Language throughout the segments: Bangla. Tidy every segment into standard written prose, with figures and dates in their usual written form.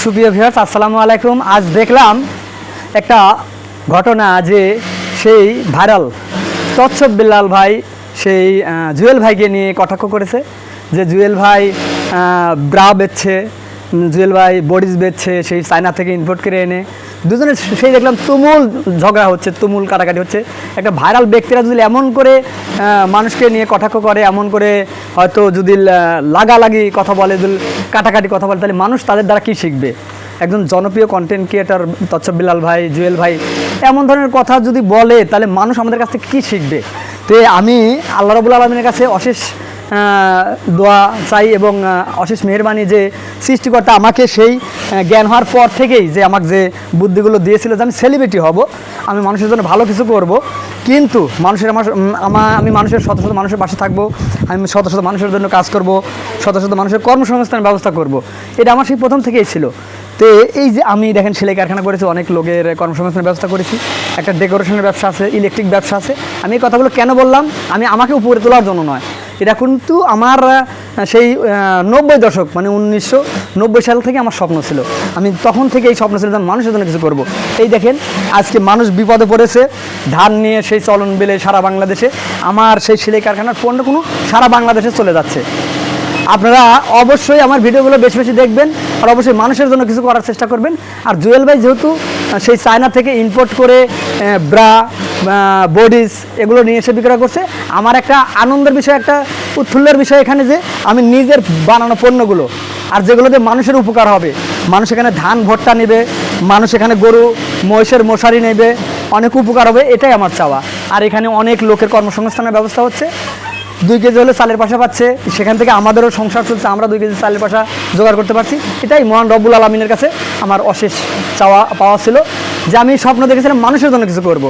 সুপ্রিয় ভিউয়ার্স, আসসালামু আলাইকুম। আজ দেখলাম একটা ঘটনা যে সেই ভাইরাল তচ্ছব বিল্লাল ভাই সেই জুয়েল ভাইকে নিয়ে কটাক্ষ করেছে যে জুয়েল ভাই ব্রা বেচছে, জুয়েল ভাই বডিজ বেচছে সেই চায়না থেকে ইম্পোর্ট করে এনে। দুজনের সেই দেখলাম তুমুল ঝগড়া হচ্ছে, তুমুল কাটাকাটি হচ্ছে। একটা ভাইরাল ব্যক্তিরা যদি এমন করে মানুষকে নিয়ে কটাক্ষ করে, এমন করে হয়তো যদি লাগালাগি কথা বলে, যদি কাটাকাটি কথা বলে, তাহলে মানুষ তাদের দ্বারা কী শিখবে? একজন জনপ্রিয় কন্টেন্ট ক্রিয়েটর তচ্ছব বিল্লাল ভাই, জুয়েল ভাই এমন ধরনের কথা যদি বলে, তাহলে মানুষ আমাদের কাছ থেকে কী শিখবে? তো আমি আল্লাহ রাব্বুল আলামিনের কাছে অশেষ দোয়া চাই এবং অশেষ মেহেরবানি যে সৃষ্টিকর্তা আমাকে সেই জ্ঞান হওয়ার পর থেকেই যে আমাকে যে বুদ্ধিগুলো দিয়েছিল যে আমি সেলিব্রিটি হব, আমি মানুষের জন্য ভালো কিছু করব, কিন্তু মানুষের আমি মানুষের শত শত মানুষের পাশে থাকবো, আমি শত শত মানুষের জন্য কাজ করব, শত শত মানুষের কর্মসংস্থানের ব্যবস্থা করব। এটা আমার সেই প্রথম থেকেই ছিল। তো এই যে আমি দেখেন সেলাই কারখানা করেছি, অনেক লোকের কর্মসংস্থানের ব্যবস্থা করেছি, একটা ডেকোরেশনের ব্যবসা আছে, ইলেকট্রিক ব্যবসা আছে। আমি এই কথাগুলো কেন বললাম? আমি আমাকে উপরে তোলার জন্য নয়, এটা কিন্তু আমার সেই 90 দশক মানে 1990 সাল থেকে আমার স্বপ্ন ছিল। আমি তখন থেকে এই স্বপ্ন ছিল যে মানুষের জন্য কিছু করব। এই দেখেন আজকে মানুষ বিপদে পড়েছে, ধান নিয়ে সেই চলন বেলে সারা বাংলাদেশে আমার সেই সেলাই কারখানার পণ্য কোনো সারা বাংলাদেশে চলে যাচ্ছে। আপনারা অবশ্যই আমার ভিডিওগুলো বেশি বেশি দেখবেন আর অবশ্যই মানুষের জন্য কিছু করার চেষ্টা করবেন। আর জুয়েল ভাই যেহেতু সেই চায়না থেকে ইম্পোর্ট করে ব্রা বডিজ এগুলো নিয়ে এসে বিক্রয় করছে, আমার একটা আনন্দের বিষয়, একটা উৎফুল্লের বিষয় এখানে যে আমি নিজের বানানো পণ্যগুলো আর যেগুলোতে মানুষের উপকার হবে, মানুষ এখানে ধান ভুট্টা নেবে, মানুষ এখানে গরু মহিষের মশারি নেবে, অনেক উপকার হবে, এটাই আমার চাওয়া। আর এখানে অনেক লোকের কর্মসংস্থানের ব্যবস্থা হচ্ছে। 2 কেজি হলে চালের পয়সা পাচ্ছে, সেখান থেকে আমাদেরও সংসার চলছে, আমরা 2 কেজি চালের পয়সা জোগাড় করতে পারছি। এটাই মহান রব্বুল আলামিনের কাছে আমার অশেষ চাওয়া পাওয়া ছিল যে আমি স্বপ্ন দেখেছিলাম মানুষের জন্য কিছু করব।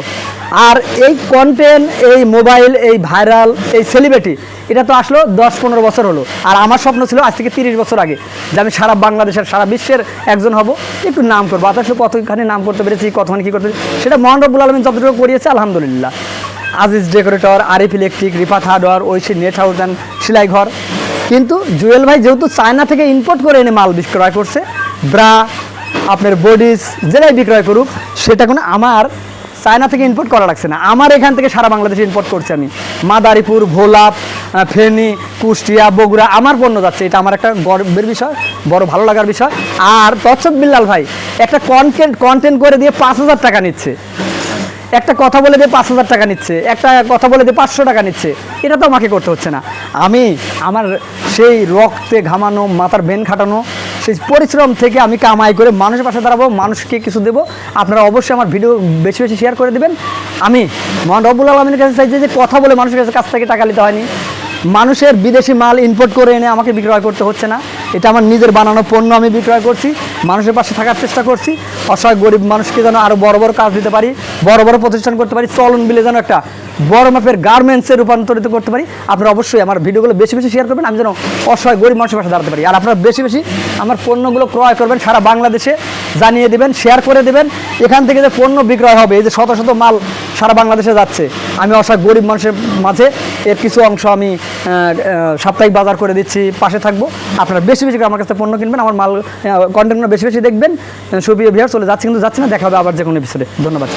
আর এই কন্টেন্ট, এই মোবাইল, এই ভাইরাল, এই সেলিব্রিটি, এটা তো আসলো 10-15 বছর হলো। আর আমার স্বপ্ন ছিল আজ থেকে 30 বছর আগে যে আমি সারা বাংলাদেশের, সারা বিশ্বের একজন হব, একটু নাম করবো। আসলে কতখানি নাম করতে পেরেছি, কতখানি কী করতে পেরেছি, সেটা মহান রব্বুল আলামিন যতটুকু করিয়েছে আলহামদুলিল্লাহ। Aziz decorator, Arif electric, Rifat hardware, Oishi net house and সেলাই ঘর। কিন্তু জুয়েল ভাই যেহেতু চায়না থেকে ইম্পোর্ট করে এনে মাল বিক্রয় করছে, ব্রা আপনার বডিজ যেটাই বিক্রয় করুক, সেটা কোনো আমার চায়না থেকে ইম্পোর্ট করা লাগছে না, আমার এখান থেকে সারা বাংলাদেশে ইম্পোর্ট করছি আমি। মাদারীপুর, ভোলা, ফেনী, কুষ্টিয়া, বগুড়া আমার পণ্য যাচ্ছে। এটা আমার একটা গর্বের বিষয়, বড় ভালো লাগার বিষয়। আর তচ্ছব বিল্লাল ভাই একটা কন্টেন্ট করে দিয়ে 5,000 টাকা নিচ্ছে, একটা কথা বলে দিয়ে 5,000 টাকা নিচ্ছে, একটা কথা বলে দিয়ে 500 টাকা নিচ্ছে। এটা তো আমাকে করতে হচ্ছে না। আমি আমার সেই রক্তে ঘামানো, মাথার বেন খাটানো সেই পরিশ্রম থেকে আমি কামাই করে মানুষের পাশে দাঁড়াবো, মানুষকে কিছু দেবো। আপনারা অবশ্যই আমার ভিডিও বেশি বেশি শেয়ার করে দেবেন। আমি মহান রব্বুল আলামিনের কাছে চাইছি যে কথা বলে মানুষের কাছ থেকে টাকা নিতে হয়নি, মানুষের বিদেশি মাল ইম্পোর্ট করে এনে আমাকে বিক্রয় করতে হচ্ছে না। এটা আমার নিজের বানানো পণ্য আমি বিক্রয় করছি, মানুষের পাশে থাকার চেষ্টা করছি। অসহায় গরিব মানুষকে যেন আরও বড় বড় কাজ দিতে পারি, বড় বড় প্রতিষ্ঠান করতে পারি, চলন বিলে যেন একটা বড় মাপের গার্মেন্টসে রূপান্তরিত করতে পারি। আপনারা অবশ্যই আমার ভিডিওগুলো বেশি বেশি শেয়ার করবেন, আমি যেন অসহায় গরিব মানুষের পাশে দাঁড়াতে পারি। আর আপনারা বেশি বেশি আমার পণ্যগুলো ক্রয় করবেন, সারা বাংলাদেশে জানিয়ে দেবেন, শেয়ার করে দেবেন। এখান থেকে যে পণ্য বিক্রয় হবে, এই যে শত শত মাল সারা বাংলাদেশে যাচ্ছে, আমি অসহায় গরিব মানুষের মাঝে এর কিছু অংশ আমি সাপ্তাহিক বাজার করে দিচ্ছি, পাশে থাকবো। আপনারা বেশি বেশি আমার কাছে পণ্য কিনবেন, আমার মাল কন্টেন্টগুলো বেশি বেশি দেখবেন। সুপ্রিয় ভিউয়ার্স, চলে যাচ্ছি কিন্তু যাচ্ছি না, দেখা হবে আবার যে কোনো এপিসোডে। ধন্যবাদ।